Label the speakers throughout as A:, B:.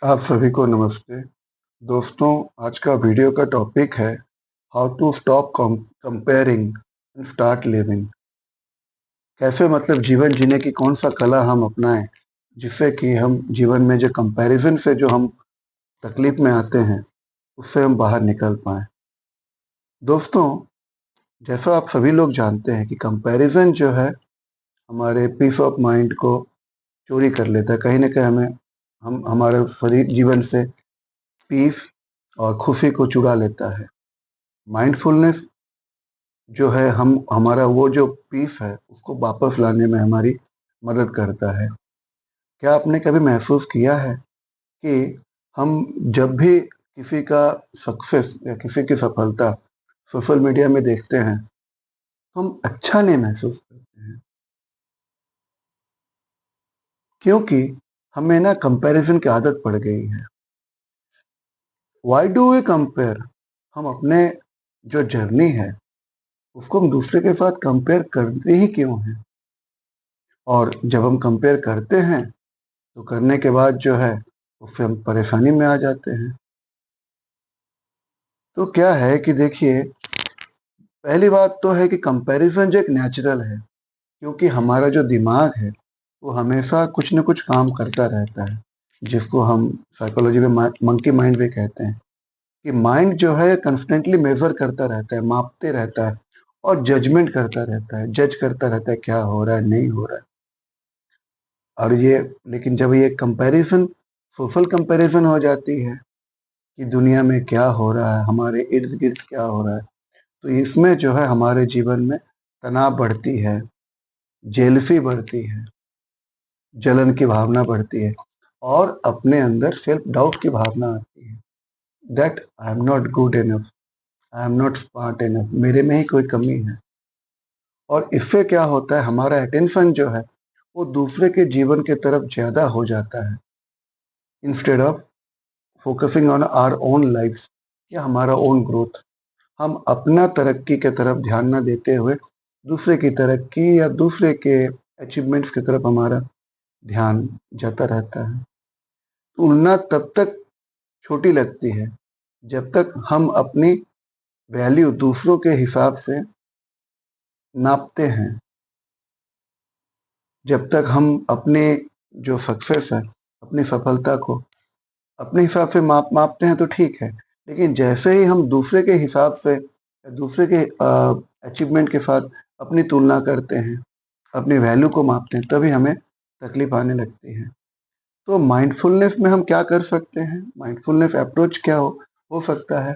A: आप सभी को नमस्ते। दोस्तों, आज का वीडियो का टॉपिक है how to stop comparing and start living. कैसे मतलब जीवन जीने की कौन सा कला हम अपनाएं जिससे कि हम जीवन में जो कंपैरिजन से जो हम तकलीफ में आते हैं उससे हम बाहर निकल पाएं। दोस्तों, जैसा आप सभी लोग जानते हैं कि कंपैरिजन जो है हमारे पीस ऑफ माइंड को चोरी कर लेता है। कहीं ना कहीं हम हमारे शरीर जीवन से पीस और खुशी को चुरा लेता है। माइंडफुलनेस जो है हम हमारा वो जो पीस है उसको वापस लाने में हमारी मदद करता है। क्या आपने कभी महसूस किया है कि हम जब भी किसी का सक्सेस या किसी की सफलता सोशल मीडिया में देखते हैं तो हम अच्छा नहीं महसूस करते हैं, क्योंकि हमें ना कंपैरिजन की आदत पड़ गई है। Why do we compare? हम अपने जो जर्नी है उसको हम दूसरे के साथ कंपेयर करते ही क्यों हैं? और जब हम कंपेयर करते हैं तो करने के बाद जो है उससे हम परेशानी में आ जाते हैं। तो क्या है कि देखिए, पहली बात तो है कि कंपैरिजन जो एक नेचुरल है, क्योंकि हमारा जो दिमाग है वो हमेशा कुछ न कुछ काम करता रहता है, जिसको हम साइकोलॉजी में मंकी माइंड भी कहते हैं। कि माइंड जो है कंस्टेंटली मेजर करता रहता है, मापते रहता है और जजमेंट करता रहता है, जज करता रहता है क्या हो रहा है नहीं हो रहा है। और ये लेकिन जब ये कंपैरिजन सोशल कंपैरिजन हो जाती है कि दुनिया में क्या हो रहा है, हमारे इर्द गिर्द क्या हो रहा है, तो इसमें जो है हमारे जीवन में तनाव बढ़ती है, जेलसी बढ़ती है, जलन की भावना बढ़ती है और अपने अंदर सेल्फ डाउट की भावना आती है। That I am not good enough, I am not smart enough, मेरे में ही कोई कमी है। और इससे क्या होता है, हमारा अटेंशन जो है वो दूसरे के जीवन की तरफ ज्यादा हो जाता है, instead of focusing on our own life या हमारा ओन ग्रोथ। हम अपना तरक्की के तरफ ध्यान न देते हुए दूसरे की तरक्की या दूसरे के अचीवमेंट्स की तरफ हमारा ध्यान जाता रहता है। तुलना तब तक छोटी लगती है जब तक हम अपनी वैल्यू दूसरों के हिसाब से नापते हैं। जब तक हम अपने जो सक्सेस है, अपनी सफलता को अपने हिसाब से मापते हैं तो ठीक है, लेकिन जैसे ही हम दूसरे के हिसाब से दूसरे के अचीवमेंट के साथ अपनी तुलना करते हैं, अपनी वैल्यू को मापते हैं, तभी हमें तकलीफ आने लगती है। तो माइंडफुलनेस में हम क्या कर सकते हैं? माइंडफुलनेस अप्रोच क्या हो सकता है?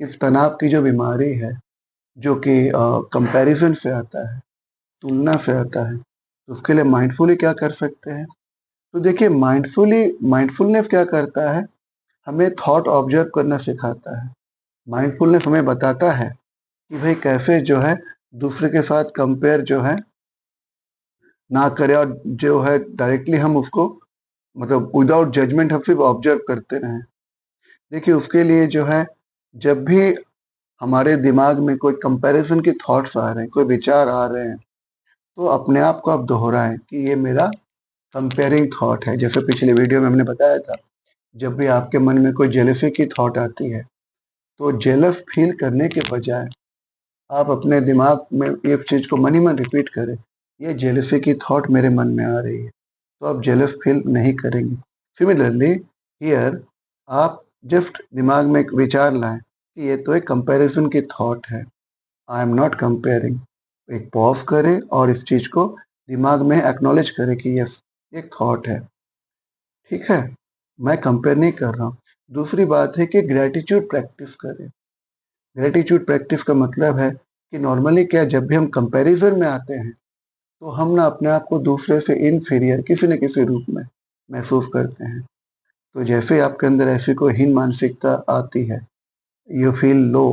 A: इस तनाव की जो बीमारी है, जो कि कंपैरिजन से आता है, तुलना से आता है, तो उसके लिए माइंडफुली क्या कर सकते हैं? तो देखिए, माइंडफुलनेस क्या करता है, हमें थॉट ऑब्जर्व करना सिखाता है। माइंडफुलनेस हमें बताता है कि भाई कैसे जो है दूसरे के साथ कंपेयर जो है ना करें, और जो है डायरेक्टली हम उसको मतलब विदाउट जजमेंट हम सिर्फ ऑब्जर्व करते रहें। देखिए, उसके लिए जो है जब भी हमारे दिमाग में कोई कंपैरिजन के थॉट्स आ रहे हैं, कोई विचार आ रहे हैं, तो अपने आप को आप दोहराएं कि ये मेरा कंपेयरिंग थॉट है। जैसे पिछले वीडियो में हमने बताया था, जब भी आपके मन में कोई जेलसी की थॉट आती है तो जेलस फील करने के बजाय आप अपने दिमाग में एक चीज को मन ही मन रिपीट करें, ये जेलसी की थॉट मेरे मन में आ रही है, तो आप जेलस फील नहीं करेंगे। सिमिलरली हियर, आप जस्ट दिमाग में एक विचार लाएं कि ये तो एक कंपैरिजन की थॉट है, आई एम नॉट कंपेयरिंग। एक पॉज करें और इस चीज को दिमाग में एक्नॉलेज करें कि यस, एक थॉट है, ठीक है, मैं कंपेयर नहीं कर रहा हूँ। दूसरी बात है कि ग्रेटिट्यूड प्रैक्टिस करें। ग्रेटिट्यूड प्रैक्टिस का मतलब है कि नॉर्मली क्या, जब भी हम कंपैरिजन में आते हैं तो हम ना अपने आप को दूसरे से इनफीरियर किसी न किसी रूप में महसूस करते हैं। तो जैसे आपके अंदर ऐसी कोई हीन मानसिकता आती है, यू फील लो,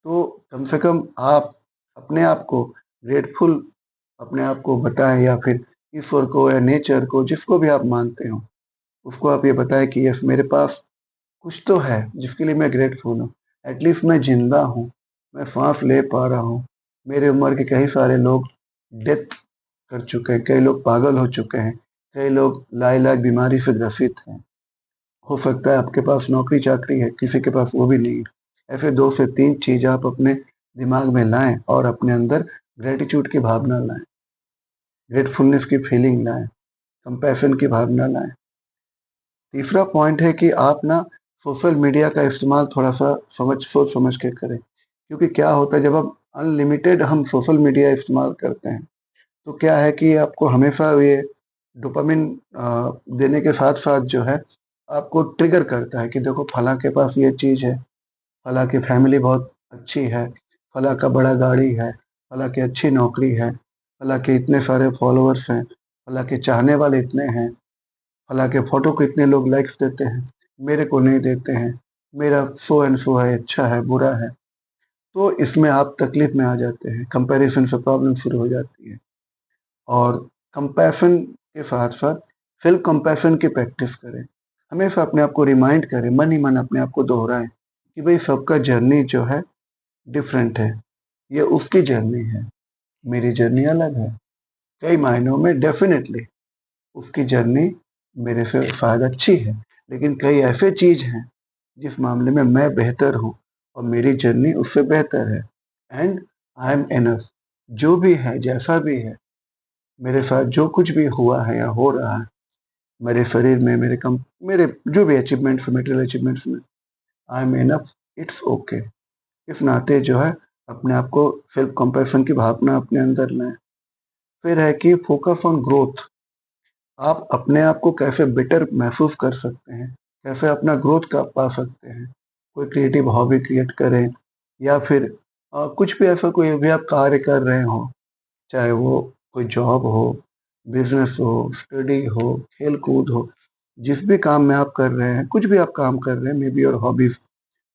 A: तो कम से कम आप अपने आप को ग्रेटफुल अपने आप को बताएं, या फिर ईश्वर को या नेचर को, जिसको भी आप मानते हो, उसको आप ये बताएं कि यस, मेरे पास कुछ तो है जिसके लिए मैं ग्रेटफुल हूँ। एटलीस्ट मैं जिंदा हूँ, मैं सांस ले पा रहा हूँ। मेरे उम्र के कई सारे लोग डेथ कर चुके हैं, कई लोग पागल हो चुके हैं, कई लोग लाइलाज बीमारी से ग्रसित हैं। हो सकता है आपके पास नौकरी-चाकरी है, किसी के पास वो भी नहीं है। ऐसे 2 से 3 चीज़ आप अपने दिमाग में लाएँ और अपने अंदर ग्रैटिट्यूड की भावना लाएँ, ग्रेटफुलनेस की फीलिंग लाएँ, कंपैशन की भावना लाएँ। तीसरा पॉइंट है कि आप ना सोशल मीडिया का इस्तेमाल थोड़ा-सा सोच समझ के करें। क्योंकि क्या होता है जब आप अनलिमिटेड हम सोशल मीडिया इस्तेमाल करते हैं, तो क्या है कि आपको हमेशा ये डोपामाइन देने के साथ-साथ जो है आपको ट्रिगर करता है कि देखो फलाँ के पास ये चीज़ है, फलाँ की फैमिली बहुत अच्छी है, फलाँ का बड़ा गाड़ी है, फलाँ की अच्छी नौकरी है, फलाँ के इतने सारे फॉलोअर्स हैं, फलाँ के चाहने वाले इतने हैं। हालाँकि फ़ोटो को इतने लोग लाइक्स देते हैं, मेरे को नहीं देते हैं, मेरा सो एंड सो है, अच्छा है, बुरा है। तो इसमें आप तकलीफ़ में आ जाते हैं, कंपैरिज़न से प्रॉब्लम शुरू हो जाती है और कंपैशन के साथ-साथ सेल्फ कंपैशन की प्रैक्टिस करें। हमेशा अपने आप को रिमाइंड करें, मन ही मन अपने आप को दोहराएँ कि भई सबका जर्नी जो है डिफरेंट है, ये उसकी जर्नी है, मेरी जर्नी अलग है। कई मायनों में डेफ़िनिटली उसकी जर्नी मेरे से शायद अच्छी है, लेकिन कई ऐसे चीज़ हैं, जिस मामले में मैं बेहतर हूँ और मेरी जर्नी उससे बेहतर है एंड आई एम इनफ। जो भी है, जैसा भी है, मेरे साथ जो कुछ भी हुआ है या हो रहा है, मेरे शरीर में, मेरे जो भी अचीवमेंट्स मटेरियल अचीवमेंट्स में, I am enough, it's okay. इस नाते जो है, अपने आप को सेल्फ कंपैशन की भावना अपने अंदर लाएँ। फिर है कि फोकस ऑन ग्रोथ। आप अपने आप को कैसे बेटर महसूस कर सकते हैं, कैसे अपना ग्रोथ का पा सकते हैं। कोई क्रिएटिव हॉबी क्रिएट करें या फिर कुछ भी ऐसा कोई भी आप कार्य कर रहे हों, चाहे वो कोई जॉब हो, बिज़नेस हो, स्टडी हो, खेल-कूद हो, जिस भी काम में आप कर रहे हैं, कुछ भी आप काम कर रहे हैं, मे बी योर हॉबीज़,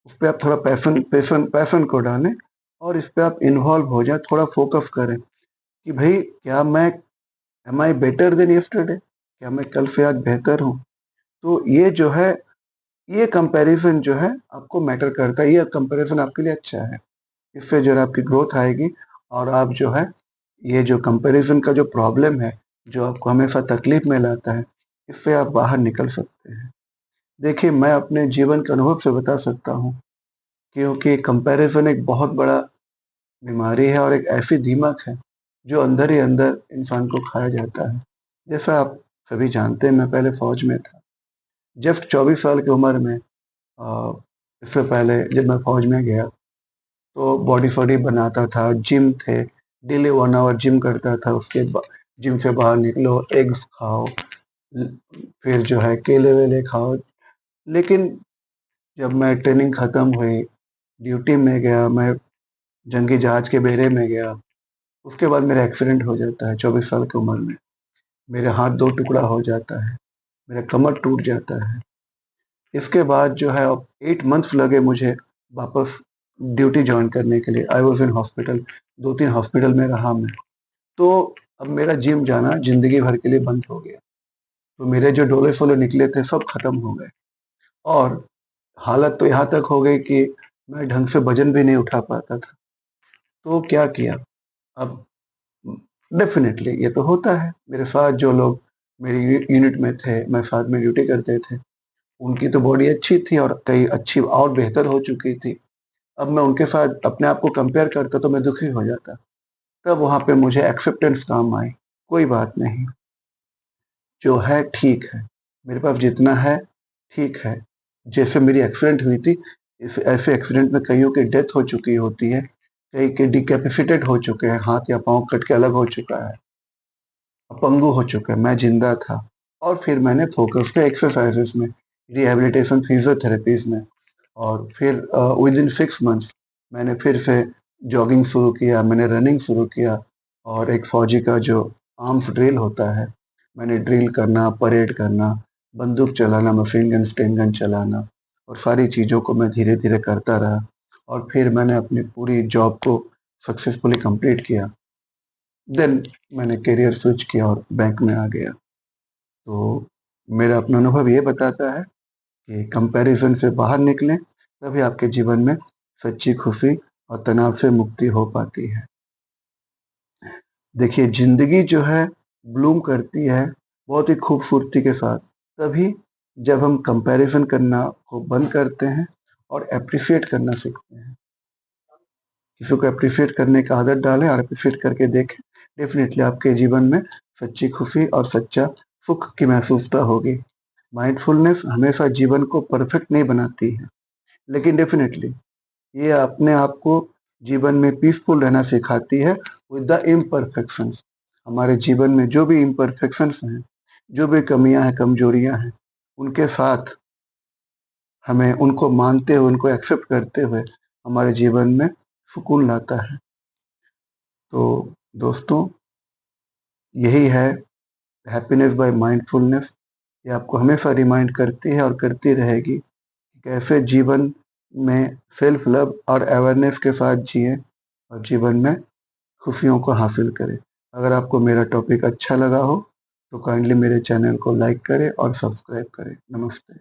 A: उस पे आप थोड़ा पैशन को डालें और इस पे आप इन्वॉल्व हो जाएँ, थोड़ा फ़ोकस करें कि भई क्या मैं am I better than yesterday? क्या मैं कल से आज बेहतर हूँ? तो ये जो है, ये कंपैरिज़न जो है आपको मैटर करता है, ये कंपैरिज़न आपके लिए अच्छा है। इससे जो है आपकी ग्रोथ आएगी और आप जो है, ये जो कंपैरिज़न का जो प्रॉब्लम है, जो आपको हमेशा तकलीफ़ में लाता है, इससे आप बाहर निकल सकते हैं। देखिए, मैं अपने जीवन के अनुभव से बता सकता हूँ, क्योंकि कंपैरिज़न एक बहुत बड़ा बीमारी है और एक ऐसी दीमक है, जो अंदर ही अंदर इंसान को खाया जाता है। जैसा आप सभी जानते हैं, मैं पहले फ़ौज में था। जस्ट 24 साल की उम्र में इससे पहले जब मैं फ़ौज में गया, तो बॉडी-शॉडी बनाता था, जिम थे, डेली 1 आवर जिम करता था, उसके बा जिम से बाहर निकलो, एग्स खाओ, ल फिर जो है केले-वेले खाओ। लेकिन जब मैं ट्रेनिंग खत्म हुई, ड्यूटी में गया, मैं जंगी जहाज के बेड़े में गया, उसके बाद मेरा एक्सीडेंट हो जाता है 24 साल की उम्र में। मेरे हाथ 2 टुकड़ा हो जाता है, मेरा कमर टूट जाता है। इसके बाद जो है अब 8 मंथ्स लगे मुझे वापस ड्यूटी जॉइन करने के लिए। I was in hospital, 2-3 hospital में रहा मैं। तो अब मेरा जिम जाना ज़िंदगी भर के लिए बंद हो गया। तो मेरे जो डोले-सोले निकले थे सब खत्म हो गए और हालत तो यहाँ तक हो गई कि मैं ढंग से वज़न भी नहीं उठा पाता था। तो क्या किया? अब डेफ़िनेटली ये तो होता है। मेरे साथ जो लोग मेरी यूनिट में थे, मैं साथ में ड्यूटी करते थे, उनकी तो बॉडी अच्छी थी और कई अच्छी और बेहतर हो चुकी थी। अब मैं उनके साथ अपने आप को कंपेयर करता तो मैं दुखी हो जाता। तब वहाँ पे मुझे एक्सेप्टेंस काम आई, कोई बात नहीं, जो है ठीक है, मेरे पास जितना है ठीक है। जैसे मेरी एक्सीडेंट हुई थी, इस ऐसे एक्सीडेंट में कइयों की डेथ हो चुकी होती है, कई के डिकैपेसिटेड हो चुके हैं, हाथ या पाँव कट के अलग हो चुका है, अपंगु हो चुका है, मैं ज़िंदा था। और फिर मैंने फ़ोकस किया एक्सरसाइज़ेज़ में, रिहैबिलिटेशन फिज़ियोथेरेपीज़ में और फिर विदिन 6 मंथ्स मैंने फिर से जॉगिंग शुरू किया, मैंने रनिंग शुरू किया और एक फ़ौजी का जो आर्म्स ड्रिल होता है, मैंने ड्रिल करना, परेड करना, बंदूक चलाना, मशीन गन, स्टेन गन चलाना और सारी चीज़ों को मैं धीरे-धीरे करता रहा और फिर मैंने अपनी पूरी जॉब को सक्सेसफुली कंप्लीट किया। देन मैंने करियर स्विच किया और बैंक में आ गया। तो मेरा अपना अनुभव ये बताता है कि कंपैरिज़न से बाहर निकलें, तभी आपके जीवन में सच्ची खुशी और तनाव से मुक्ति हो पाती है। देखिए, ज़िंदगी जो है ब्लूम करती है बहुत ही खूबसूरती के साथ, तभी जब हम कंपैरिज़न करना को बंद करते हैं और एप्रिशिएट करना सीखते हैं। किसी को एप्रिशिएट करने की आदत डालें और एप्रिशिएट करके देखें, डेफ़िनिटली आपके जीवन में सच्ची खुशी और सच्चा सुख की महसूसता होगी। माइंडफुलनेस हमेशा जीवन को परफेक्ट नहीं बनाती है, लेकिन डेफ़िनिटली ये अपने आप को जीवन में पीसफुल रहना सिखाती है विद द इम्परफेक्शंस। हमारे जीवन में जो भी इम्परफेक्शंस हैं, जो भी कमियां हैं, कमजोरियां हैं, उनके साथ हमें उनको मानते हुए, उनको एक्सेप्ट करते हुए हमारे जीवन में सुकून लाता है। तो दोस्तों, यही है हैप्पीनेस बाय माइंडफुलनेस। ये आपको हमेशा रिमाइंड करती है और करती रहेगी कि कैसे जीवन में सेल्फ लव और अवेयरनेस के साथ जिएं और जीवन में खुशियों को हासिल करें। अगर आपको मेरा टॉपिक अच्छा लगा हो तो काइंडली मेरे चैनल को लाइक करें और सब्सक्राइब करें। नमस्ते।